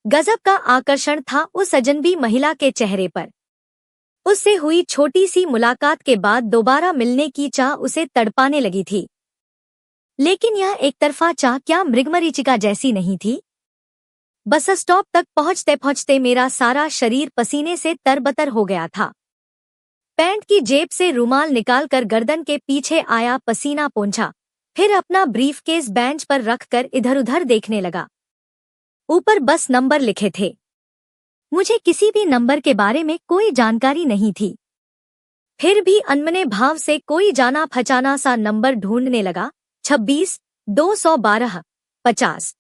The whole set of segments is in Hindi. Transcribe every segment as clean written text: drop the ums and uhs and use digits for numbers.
गजब का आकर्षण था उस अजनबी महिला के चेहरे पर। उससे हुई छोटी सी मुलाकात के बाद दोबारा मिलने की चाह उसे तड़पाने लगी थी। लेकिन यह एकतरफा चाह क्या मृगमरीचिका जैसी नहीं थी? बस स्टॉप तक पहुंचते पहुंचते मेरा सारा शरीर पसीने से तरबतर हो गया था। पैंट की जेब से रुमाल निकालकर गर्दन के पीछे आया, पसीना पोंछा, फिर अपना ब्रीफकेस बेंच पर रखकर इधर-उधर देखने लगा। ऊपर बस नंबर लिखे थे। मुझे किसी भी नंबर के बारे में कोई जानकारी नहीं थी। फिर भी अनमने भाव से कोई जाना पहचाना सा नंबर ढूंढने लगा। 26, 212, 50।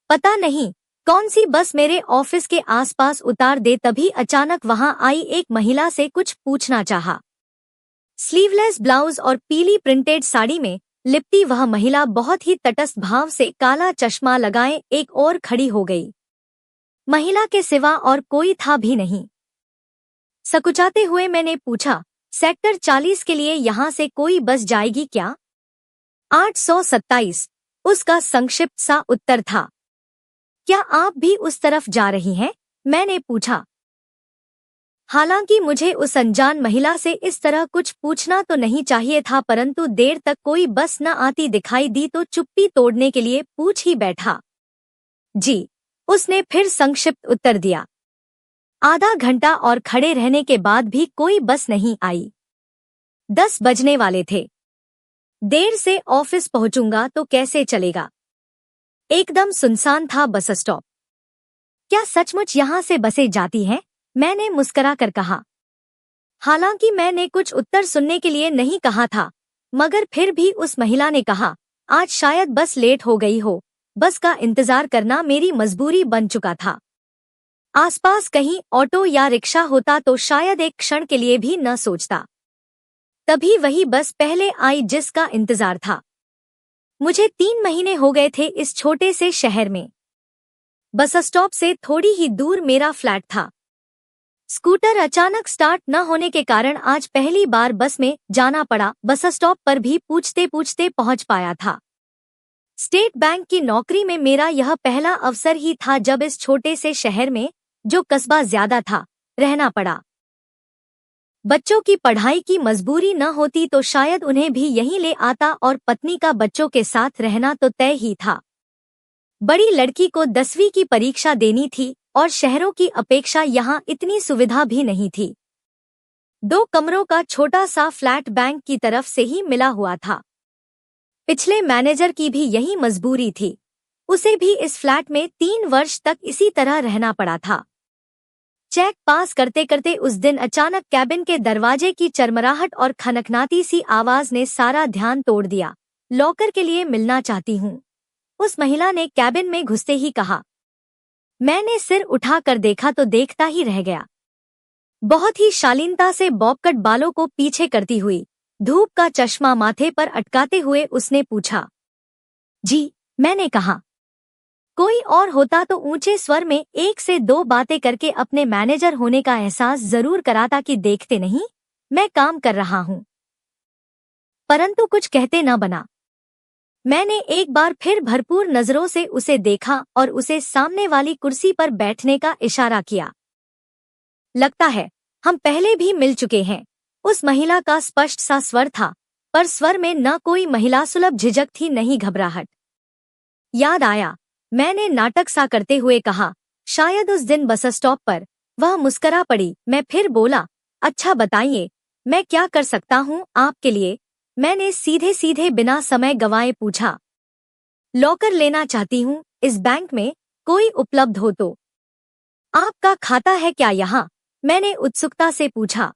पता नहीं कौन सी बस मेरे ऑफिस के आसपास उतार दे, तभी अचानक वहां आई एक महिला से कुछ पूछना चाहा। स्लीवलेस ब्लाउज और पीली प्रिंटेड साड़ी में लिपटी वह महिला बहुत ही तटस्थ भाव से काला चश्मा लगाए एक और खड़ी हो गई। महिला के सिवा और कोई था भी नहीं। सकुचाते हुए मैंने पूछा, सेक्टर 40 के लिए यहाँ से कोई बस जाएगी क्या? 827, उसका संक्षिप्त सा उत्तर था। क्या आप भी उस तरफ जा रही हैं? मैंने पूछा। हालांकि मुझे उस अनजान महिला से इस तरह कुछ पूछना तो नहीं चाहिए था, परंतु देर तक कोई बस न आती दिखाई दी तो चुप्पी तोड़ने के लिए पूछ ही बैठा। जी, उसने फिर संक्षिप्त उत्तर दिया। आधा घंटा और खड़े रहने के बाद भी कोई बस नहीं आई। 10 बजने वाले थे। देर से ऑफिस पहुंचूंगा तो कैसे चलेगा? एकदम सुनसान था बस स्टॉप। क्या सचमुच यहाँ से बसें जाती हैं? मैंने मुस्करा कर कहा। हालांकि मैंने कुछ उत्तर सुनने के लिए नहीं कहा था, मगर फिर भी उस महिला ने कहा, आज शायद बस लेट हो गई हो। बस का इंतजार करना मेरी मजबूरी बन चुका था। आसपास कहीं ऑटो या रिक्शा होता तो शायद एक क्षण के लिए भी न सोचता। तभी वही बस पहले आई जिसका इंतजार था। मुझे 3 महीने हो गए थे इस छोटे से शहर में। बस स्टॉप से थोड़ी ही दूर मेरा फ्लैट था। स्कूटर अचानक स्टार्ट न होने के कारण आज पहली बार बस में जाना पड़ा। बस स्टॉप पर भी पूछते पूछते पहुंच पाया था। स्टेट बैंक की नौकरी में मेरा यह पहला अवसर ही था जब इस छोटे से शहर में, जो कस्बा ज्यादा था, रहना पड़ा। बच्चों की पढ़ाई की मजबूरी न होती तो शायद उन्हें भी यहीं ले आता और पत्नी का बच्चों के साथ रहना तो तय ही था। बड़ी लड़की को 10वीं की परीक्षा देनी थी और शहरों की अपेक्षा यहाँ इतनी सुविधा भी नहीं थी। 2 कमरों का छोटा सा फ्लैट बैंक की तरफ से ही मिला हुआ था। पिछले मैनेजर की भी यही मजबूरी थी। उसे भी इस फ्लैट में 3 वर्ष तक इसी तरह रहना पड़ा था। चेक पास करते करते उस दिन अचानक कैबिन के दरवाजे की चरमराहट और खनखनाती सी आवाज ने सारा ध्यान तोड़ दिया। लॉकर के लिए मिलना चाहती हूँ, उस महिला ने कैबिन में घुसते ही कहा। मैंने सिर उठाकर देखा तो देखता ही रह गया। बहुत ही शालीनता से बॉबकट बालों को पीछे करती हुई, धूप का चश्मा माथे पर अटकाते हुए उसने पूछा। जी, मैंने कहा। कोई और होता तो ऊंचे स्वर में 1 से 2 बातें करके अपने मैनेजर होने का एहसास जरूर कराता कि देखते नहीं, मैं काम कर रहा हूं। परंतु कुछ कहते न बना। मैंने एक बार फिर भरपूर नजरों से उसे देखा और उसे सामने वाली कुर्सी पर बैठने का इशारा किया। लगता है हम पहले भी मिल चुके हैं, उस महिला का स्पष्ट सा स्वर था, पर स्वर में न कोई महिला सुलभ झिझक थी, नहीं घबराहट। याद आया, मैंने नाटक सा करते हुए कहा। शायद उस दिन बस स्टॉप पर वह मुस्करा पड़ी। मैं फिर बोला, अच्छा बताइए, मैं क्या कर सकता हूँ आपके लिए? मैंने सीधे सीधे बिना समय गंवाए पूछा। लॉकर लेना चाहती हूँ इस बैंक में, कोई उपलब्ध हो तो। आपका खाता है क्या यहाँ? मैंने उत्सुकता से पूछा।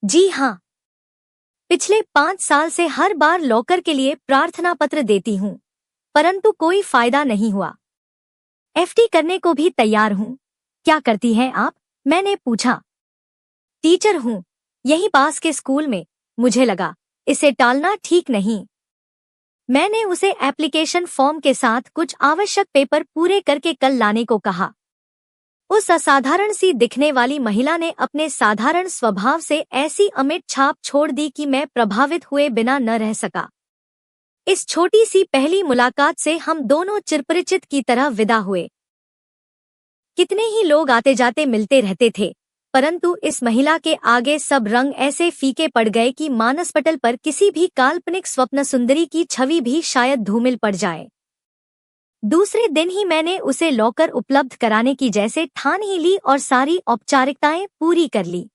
जी हाँ, पिछले 5 साल से हर बार लॉकर के लिए प्रार्थना पत्र देती हूँ, परंतु कोई फायदा नहीं हुआ। एफडी करने को भी तैयार हूँ। क्या करती हैं आप? मैंने पूछा। टीचर हूँ, यही पास के स्कूल में। मुझे लगा इसे टालना ठीक नहीं। मैंने उसे एप्लीकेशन फॉर्म के साथ कुछ आवश्यक पेपर पूरे करके कल लाने को कहा। उस असाधारण सी दिखने वाली महिला ने अपने साधारण स्वभाव से ऐसी अमिट छाप छोड़ दी कि मैं प्रभावित हुए बिना न रह सका। इस छोटी सी पहली मुलाकात से हम दोनों चिरपरिचित की तरह विदा हुए। कितने ही लोग आते जाते मिलते रहते थे, परंतु इस महिला के आगे सब रंग ऐसे फीके पड़ गए कि मानसपटल पर किसी भी काल्पनिक स्वप्न सुंदरी की छवि भी शायद धूमिल पड़ जाए। दूसरे दिन ही मैंने उसे लॉकर उपलब्ध कराने की जैसे ठान ही ली और सारी औपचारिकताएं पूरी कर ली।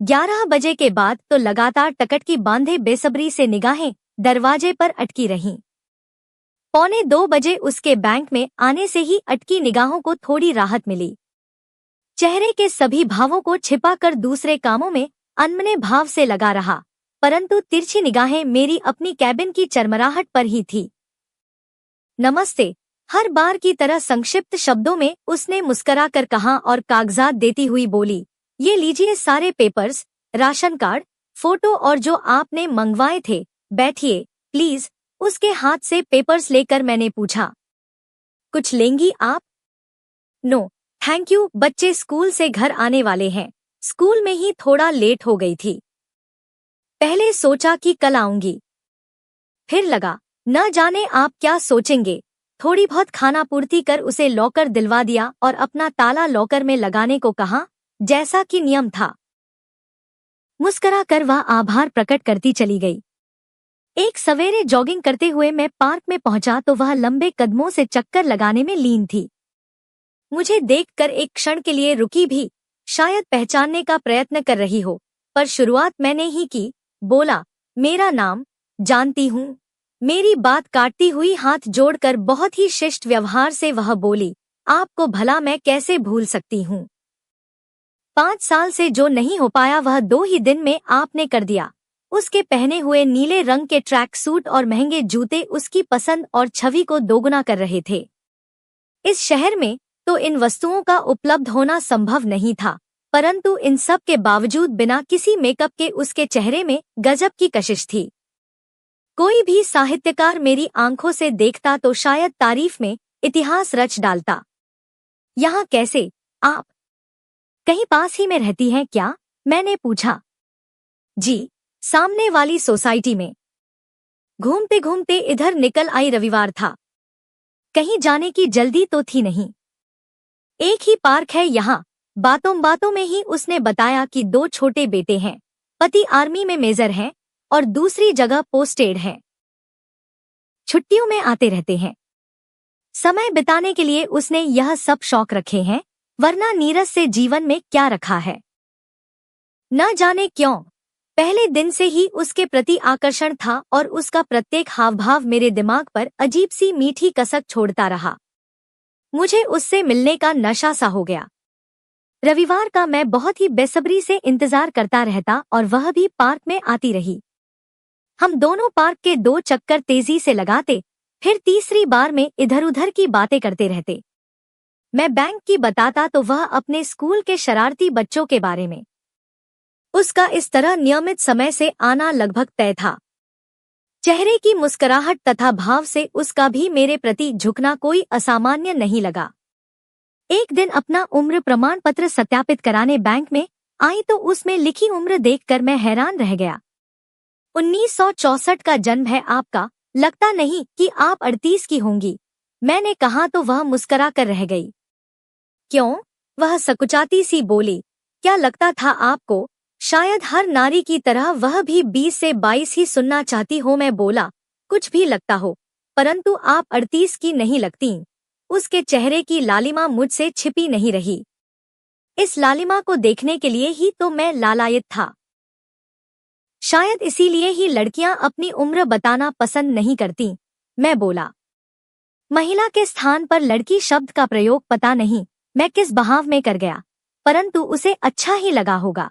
11 बजे के बाद तो लगातार टकट की बांधे बेसब्री से निगाहें दरवाजे पर अटकी रहीं। 1:45 उसके बैंक में आने से ही अटकी निगाहों को थोड़ी राहत मिली। चेहरे के सभी भावों को छिपाकर दूसरे कामों में अनमने भाव से लगा रहा, परंतु तिरछी निगाहें मेरी अपनी कैबिन की चरमराहट पर ही थी। नमस्ते, हर बार की तरह संक्षिप्त शब्दों में उसने मुस्कुराकर कहा और कागजात देती हुई बोली, ये लीजिए सारे पेपर्स, राशन कार्ड, फोटो और जो आपने मंगवाए थे, बैठिए प्लीज। उसके हाथ से पेपर्स लेकर मैंने पूछा, कुछ लेंगी आप? नो थैंक यू, बच्चे स्कूल से घर आने वाले हैं, स्कूल में ही थोड़ा लेट हो गई थी। पहले सोचा कि कल आऊंगी, फिर लगा न जाने आप क्या सोचेंगे। थोड़ी बहुत खाना पूर्ति कर उसे लॉकर दिलवा दिया और अपना ताला लॉकर में लगाने को कहा, जैसा कि नियम था। मुस्कुरा कर वह आभार प्रकट करती चली गई। एक सवेरे जॉगिंग करते हुए मैं पार्क में पहुंचा तो वह लंबे कदमों से चक्कर लगाने में लीन थी। मुझे देखकर एक क्षण के लिए रुकी भी, शायद पहचानने का प्रयत्न कर रही हो, पर शुरुआत मैंने ही की। बोला, मेरा नाम जानती हूँ। मेरी बात काटती हुई हाथ जोड़कर बहुत ही शिष्ट व्यवहार से वह बोली, आपको भला मैं कैसे भूल सकती हूँ। 5 साल से जो नहीं हो पाया वह 2 ही दिन में आपने कर दिया। उसके पहने हुए नीले रंग के ट्रैक सूट और महंगे जूते उसकी पसंद और छवि को दोगुना कर रहे थे। इस शहर में तो इन वस्तुओं का उपलब्ध होना संभव नहीं था, परंतु इन सब के बावजूद बिना किसी मेकअप के उसके चेहरे में गजब की कशिश थी। कोई भी साहित्यकार मेरी आंखों से देखता तो शायद तारीफ में इतिहास रच डालता। यहाँ कैसे? आप कहीं पास ही में रहती हैं क्या? मैंने पूछा। जी, सामने वाली सोसाइटी में। घूमते घूमते इधर निकल आई, रविवार था, कहीं जाने की जल्दी तो थी नहीं। एक ही पार्क है यहाँ। बातों बातों में ही उसने बताया कि 2 छोटे बेटे हैं, पति आर्मी में मेजर हैं और दूसरी जगह पोस्टेड हैं। छुट्टियों में आते रहते हैं। समय बिताने के लिए उसने यह सब शौक रखे हैं, वरना नीरस से जीवन में क्या रखा है। न जाने क्यों पहले दिन से ही उसके प्रति आकर्षण था और उसका प्रत्येक हावभाव मेरे दिमाग पर अजीब सी मीठी कसक छोड़ता रहा। मुझे उससे मिलने का नशा सा हो गया। रविवार का मैं बहुत ही बेसब्री से इंतजार करता रहता और वह भी पार्क में आती रही। हम दोनों पार्क के 2 चक्कर तेजी से लगाते, फिर तीसरी बार में इधर उधर की बातें करते रहते। मैं बैंक की बताता तो वह अपने स्कूल के शरारती बच्चों के बारे में। उसका इस तरह नियमित समय से आना लगभग तय था। चेहरे की मुस्कुराहट तथा भाव से उसका भी मेरे प्रति झुकना कोई असामान्य नहीं लगा। एक दिन अपना उम्र प्रमाण पत्र सत्यापित कराने बैंक में आई तो उसमें लिखी उम्र देखकर मैं हैरान रह गया। 1964 का जन्म है आपका, लगता नहीं कि आप 38 की होंगी। मैंने कहा तो वह मुस्कुरा कर रह गई। क्यों? वह सकुचाती सी बोली, क्या लगता था आपको? शायद हर नारी की तरह वह भी 20 से 22 ही सुनना चाहती हो। मैं बोला, कुछ भी लगता हो, परंतु आप 38 की नहीं लगती। उसके चेहरे की लालिमा मुझसे छिपी नहीं रही। इस लालिमा को देखने के लिए ही तो मैं लालायित था। शायद इसीलिए ही लड़कियां अपनी उम्र बताना पसंद नहीं करती। मैं बोला, महिला के स्थान पर लड़की शब्द का प्रयोग पता नहीं मैं किस बहाव में कर गया, परंतु उसे अच्छा ही लगा होगा।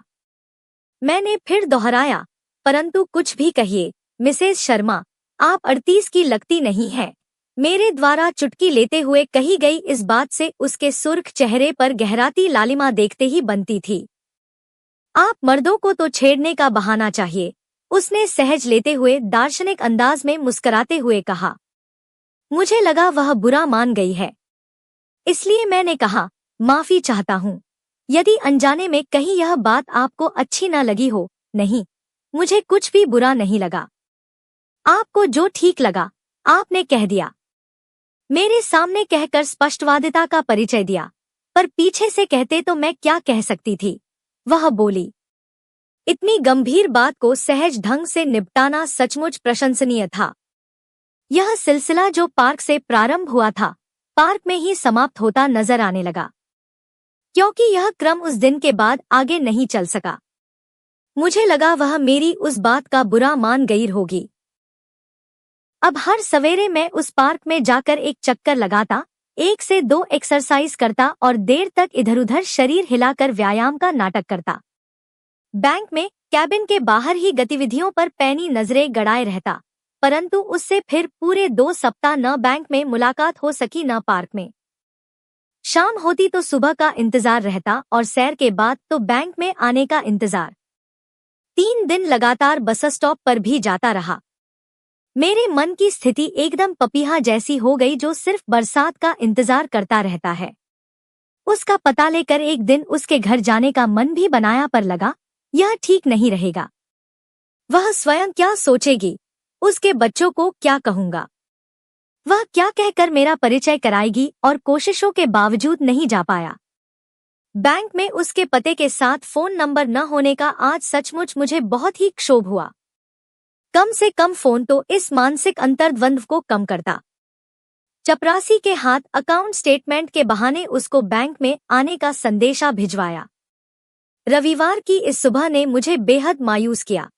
मैंने फिर दोहराया, परंतु कुछ भी कहिए मिसेज शर्मा, आप 38 की लगती नहीं हैं। मेरे द्वारा चुटकी लेते हुए कही गई इस बात से उसके सुर्ख चेहरे पर गहराती लालिमा देखते ही बनती थी। आप मर्दों को तो छेड़ने का बहाना चाहिए, उसने सहज लेते हुए दार्शनिक अंदाज में मुस्कुराते हुए कहा। मुझे लगा वह बुरा मान गई है, इसलिए मैंने कहा, माफी चाहता हूँ यदि अनजाने में कहीं यह बात आपको अच्छी न लगी हो। नहीं, मुझे कुछ भी बुरा नहीं लगा। आपको जो ठीक लगा आपने कह दिया। मेरे सामने कहकर स्पष्टवादिता का परिचय दिया। पर पीछे से कहते तो मैं क्या कह सकती थी। वह बोली। इतनी गंभीर बात को सहज ढंग से निपटाना सचमुच प्रशंसनीय था। यह सिलसिला जो पार्क से प्रारंभ हुआ था, पार्क में ही समाप्त होता नजर आने लगा, क्योंकि यह क्रम उस दिन के बाद आगे नहीं चल सका। मुझे लगा वह मेरी उस बात का बुरा मान गई होगी। अब हर सवेरे मैं उस पार्क में जाकर एक चक्कर लगाता, 1 से 2 एक्सरसाइज करता और देर तक इधर-उधर शरीर हिलाकर व्यायाम का नाटक करता। बैंक में कैबिन के बाहर ही गतिविधियों पर पैनी नजरें गड़ाए रहता, परंतु उससे फिर पूरे 2 सप्ताह न बैंक में मुलाकात हो सकी न पार्क में। शाम होती तो सुबह का इंतजार रहता और सैर के बाद तो बैंक में आने का इंतजार। 3 दिन लगातार बस स्टॉप पर भी जाता रहा। मेरे मन की स्थिति एकदम पपीहा जैसी हो गई जो सिर्फ बरसात का इंतजार करता रहता है। उसका पता लेकर एक दिन उसके घर जाने का मन भी बनाया, पर लगा यह ठीक नहीं रहेगा। वह स्वयं क्या सोचेगी, उसके बच्चों को क्या कहूंगा, वह क्या कहकर मेरा परिचय कराएगी, और कोशिशों के बावजूद नहीं जा पाया। बैंक में उसके पते के साथ फोन नंबर न होने का आज सचमुच मुझे बहुत ही क्षोभ हुआ। कम से कम फोन तो इस मानसिक अंतर्द्वंद्व को कम करता। चपरासी के हाथ अकाउंट स्टेटमेंट के बहाने उसको बैंक में आने का संदेशा भिजवाया। रविवार की इस सुबह ने मुझे बेहद मायूस किया।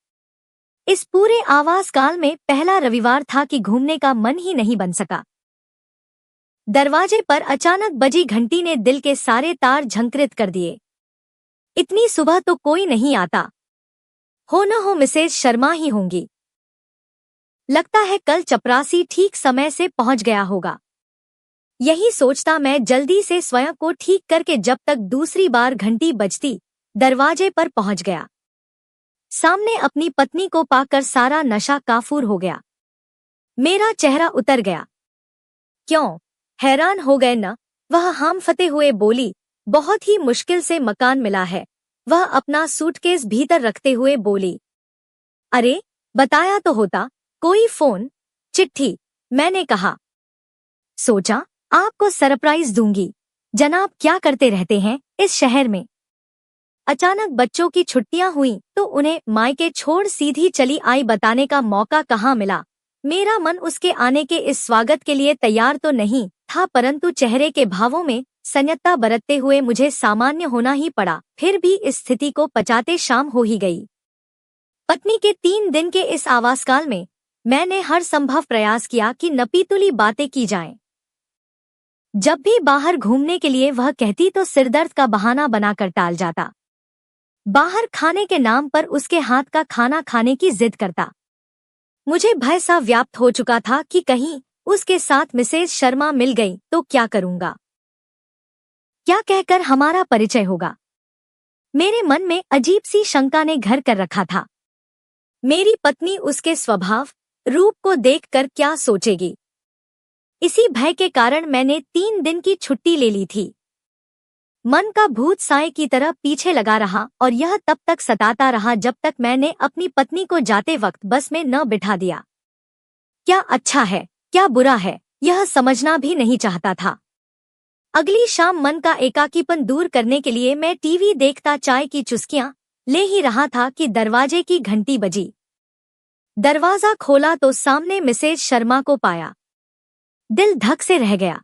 इस पूरे आवास काल में पहला रविवार था कि घूमने का मन ही नहीं बन सका। दरवाजे पर अचानक बजी घंटी ने दिल के सारे तार झंकृत कर दिए। इतनी सुबह तो कोई नहीं आता, हो न हो मिसेज शर्मा ही होंगी। लगता है कल चपरासी ठीक समय से पहुंच गया होगा। यही सोचता मैं जल्दी से स्वयं को ठीक करके जब तक दूसरी बार घंटी बजती दरवाजे पर पहुंच गया। सामने अपनी पत्नी को पाकर सारा नशा काफूर हो गया। मेरा चेहरा उतर गया। क्यों, हैरान हो गए न? वह हामफते हुए बोली। बहुत ही मुश्किल से मकान मिला है। वह अपना सूटकेस भीतर रखते हुए बोली। अरे बताया तो होता, कोई फोन चिट्ठी। मैंने कहा, सोचा आपको सरप्राइज दूंगी। जनाब क्या करते रहते हैं इस शहर में? अचानक बच्चों की छुट्टियां हुई तो उन्हें मायके छोड़ सीधी चली आई, बताने का मौका कहाँ मिला। मेरा मन उसके आने के इस स्वागत के लिए तैयार तो नहीं था, परंतु चेहरे के भावों में संयमता बरतते हुए मुझे सामान्य होना ही पड़ा। फिर भी इस स्थिति को पचाते शाम हो ही गई। पत्नी के 3 दिन के इस आवासकाल में मैंने हर संभव प्रयास किया कि नपीतुली बातें की जाएं। जब भी बाहर घूमने के लिए वह कहती तो सिरदर्द का बहाना बनाकर टाल जाता। बाहर खाने के नाम पर उसके हाथ का खाना खाने की जिद करता। मुझे भय सा व्याप्त हो चुका था कि कहीं उसके साथ मिसेज शर्मा मिल गई तो क्या करूंगा, क्या कहकर हमारा परिचय होगा। मेरे मन में अजीब सी शंका ने घर कर रखा था। मेरी पत्नी उसके स्वभाव रूप को देखकर क्या सोचेगी। इसी भय के कारण मैंने 3 दिन की छुट्टी ले ली थी। मन का भूत साए की तरह पीछे लगा रहा और यह तब तक सताता रहा जब तक मैंने अपनी पत्नी को जाते वक्त बस में न बिठा दिया। क्या अच्छा है, क्या बुरा है, यह समझना भी नहीं चाहता था। अगली शाम मन का एकाकीपन दूर करने के लिए मैं टीवी देखता चाय की चुस्कियां ले ही रहा था कि दरवाजे की घंटी बजी। दरवाजा खोला तो सामने मिसेज शर्मा को पाया। दिल धक से रह गया।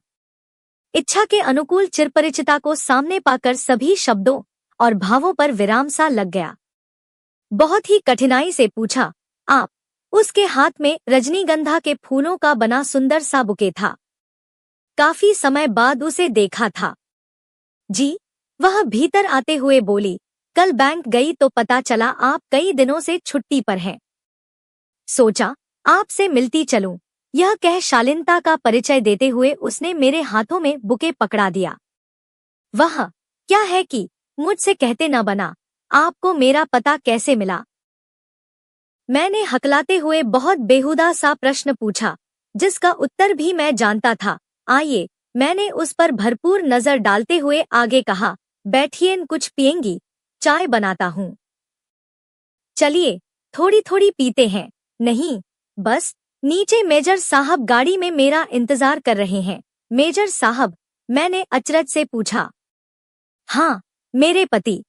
इच्छा के अनुकूल चिरपरिचिता को सामने पाकर सभी शब्दों और भावों पर विराम सा लग गया। बहुत ही कठिनाई से पूछा, आप? उसके हाथ में रजनीगंधा के फूलों का बना सुंदर सा बुके था। काफी समय बाद उसे देखा था। जी, वह भीतर आते हुए बोली। कल बैंक गई तो पता चला आप कई दिनों से छुट्टी पर हैं। सोचा आपसे मिलती चलूं। यह कह शालीनता का परिचय देते हुए उसने मेरे हाथों में बुके पकड़ा दिया। वह क्या है कि मुझसे कहते न बना, आपको मेरा पता कैसे मिला? मैंने हकलाते हुए बहुत बेहुदा सा प्रश्न पूछा, जिसका उत्तर भी मैं जानता था। आइए, मैंने उस पर भरपूर नजर डालते हुए आगे कहा, बैठिए, कुछ पिएंगी? चाय बनाता हूँ। चलिए, थोड़ी थोड़ी पीते हैं। नहीं, बस नीचे मेजर साहब गाड़ी में मेरा इंतजार कर रहे हैं। मेजर साहब? मैंने अचरज से पूछा। हाँ, मेरे पति।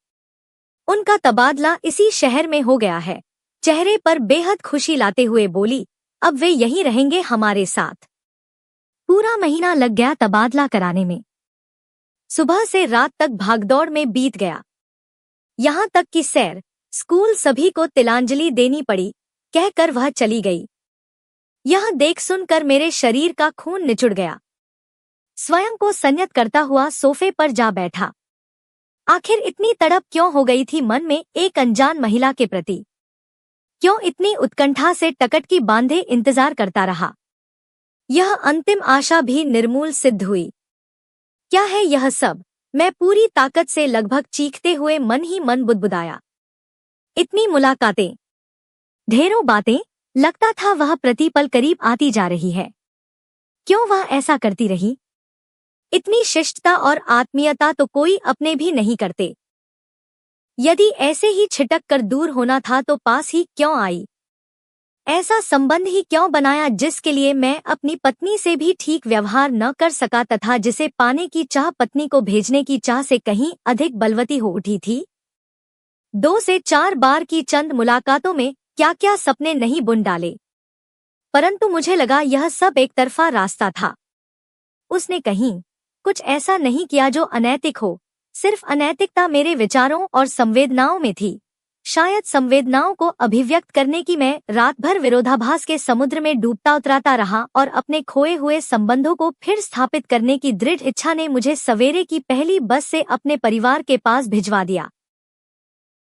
उनका तबादला इसी शहर में हो गया है। चेहरे पर बेहद खुशी लाते हुए बोली, अब वे यहीं रहेंगे हमारे साथ। पूरा महीना लग गया तबादला कराने में। सुबह से रात तक भागदौड़ में बीत गया। यहाँ तक कि सैर, स्कूल सभी को तिलांजलि देनी पड़ी, कहकर वह चली गई। यह देख सुनकर मेरे शरीर का खून निचुड़ गया। स्वयं को संयत करता हुआ सोफे पर जा बैठा। आखिर इतनी तड़प क्यों हो गई थी मन में एक अनजान महिला के प्रति? क्यों इतनी उत्कंठा से टकट की बांधे इंतजार करता रहा? यह अंतिम आशा भी निर्मूल सिद्ध हुई। क्या है यह सब? मैं पूरी ताकत से लगभग चीखते हुए मन ही मन बुदबुदाया। इतनी मुलाकातें, ढेरों बातें, लगता था वह प्रतिपल करीब आती जा रही है। क्यों वह ऐसा करती रही? इतनी शिष्टता और आत्मीयता तो कोई अपने भी नहीं करते। यदि ऐसे ही छिटक कर दूर होना था तो पास ही क्यों आई? ऐसा संबंध ही क्यों बनाया जिसके लिए मैं अपनी पत्नी से भी ठीक व्यवहार न कर सका तथा जिसे पाने की चाह पत्नी को भेजने की चाह से कहीं अधिक बलवती हो उठी थी? 2 से 4 बार की चंद मुलाकातों में क्या क्या सपने नहीं बुन डाले। परंतु मुझे लगा यह सब एक तरफा रास्ता था। उसने कहीं कुछ ऐसा नहीं किया जो अनैतिक हो, सिर्फ अनैतिकता मेरे विचारों और संवेदनाओं में थी। शायद संवेदनाओं को अभिव्यक्त करने की मैं रात भर विरोधाभास के समुद्र में डूबता उतराता रहा और अपने खोए हुए संबंधों को फिर स्थापित करने की दृढ़ इच्छा ने मुझे सवेरे की पहली बस से अपने परिवार के पास भिजवा दिया।